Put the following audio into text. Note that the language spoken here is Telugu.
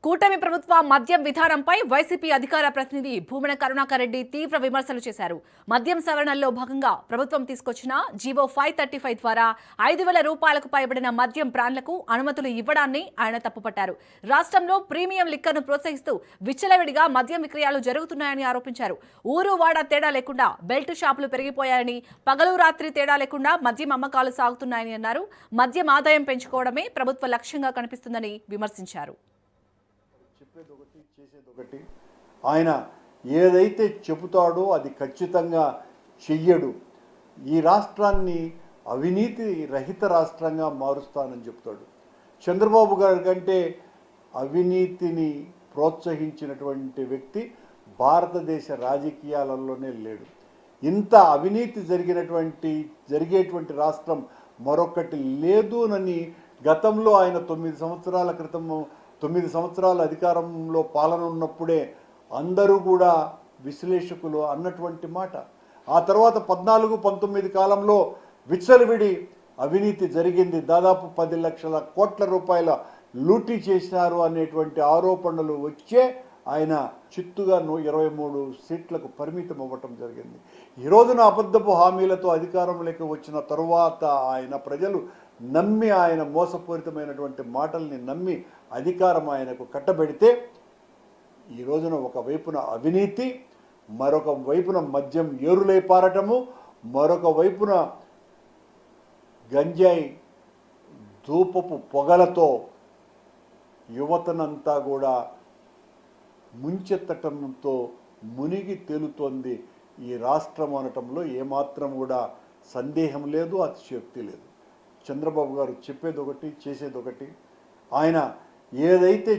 కూటమి ప్రభుత్వ మద్యం విధానంపై వైసీపీ అధికార ప్రతినిధి భూమన కరుణాకర్ రెడ్డి తీవ్ర విమర్శలు చేశారు. మద్యం సవరణల్లో భాగంగా ప్రభుత్వం తీసుకొచ్చిన జీవో 535 ద్వారా 5,000 రూపాయలకు పైబడిన మద్యం బ్రాండ్లకు అనుమతులు ఇవ్వడాన్ని ఆయన తప్పుపట్టారు. రాష్ట్రంలో ప్రీమియం లిక్కర్ను ప్రోత్సహిస్తూ విచ్చలవిడిగా మద్యం విక్రయాలు జరుగుతున్నాయని ఆరోపించారు. ఊరు వాడ తేడా లేకుండా బెల్ట్ షాపులు పెరిగిపోయాయని, పగలు రాత్రి తేడా లేకుండా మద్యం అమ్మకాలు సాగుతున్నాయని అన్నారు. మద్యం ఆదాయం పెంచుకోవడమే ప్రభుత్వ లక్ష్యంగా కనిపిస్తుందని విమర్శించారు. చెప్పేదొకటి చేసేదొకటి. ఆయన ఏదైతే చెబుతాడో అది ఖచ్చితంగా చెయ్యడు. ఈ రాష్ట్రాన్ని అవినీతి రహిత రాష్ట్రంగా మారుస్తానని చెప్తాడు. చంద్రబాబు గారి కంటే అవినీతిని ప్రోత్సహించినటువంటి వ్యక్తి భారతదేశ రాజకీయాలలోనే లేడు. ఇంత అవినీతి జరిగేటువంటి రాష్ట్రం మరొకటి లేదునని గతంలో ఆయన 9 సంవత్సరాల క్రితము 9 సంవత్సరాల అధికారంలో పాలన ఉన్నప్పుడే అందరూ కూడా విశ్లేషకులు అన్నటువంటి మాట. ఆ తర్వాత 14-19 కాలంలో విచ్చలవిడి అవినీతి జరిగింది. దాదాపు 10 లక్షల కోట్ల రూపాయల లూటీ చేసినారు అనేటువంటి ఆరోపణలు వచ్చే ఆయన చిత్తుగా 23 సీట్లకు పరిమితం అవ్వటం జరిగింది. ఈ రోజున అబద్ధపు హామీలతో అధికారంలోకి వచ్చిన తరువాత ఆయన ప్రజలు నమ్మి ఆయన మోసపూరితమైనటువంటి మాటల్ని నమ్మి అధికారం ఆయనకు కట్టబెడితే ఈ రోజున ఒకవైపున అవినీతి, మరొక వైపున మద్యం ఏరులై పారటము, మరొక వైపున గంజాయి ధూపపు పొగలతో యువతనంతా కూడా ముంచెత్తటంతో మునిగి తేలుతోంది ఈ రాష్ట్రం అనటంలో ఏమాత్రం కూడా సందేహం లేదు, అతిశయోక్తి లేదు. చంద్రబాబు గారు చెప్పేదొకటి చేసేదొకటి. ఆయన ఏదైతే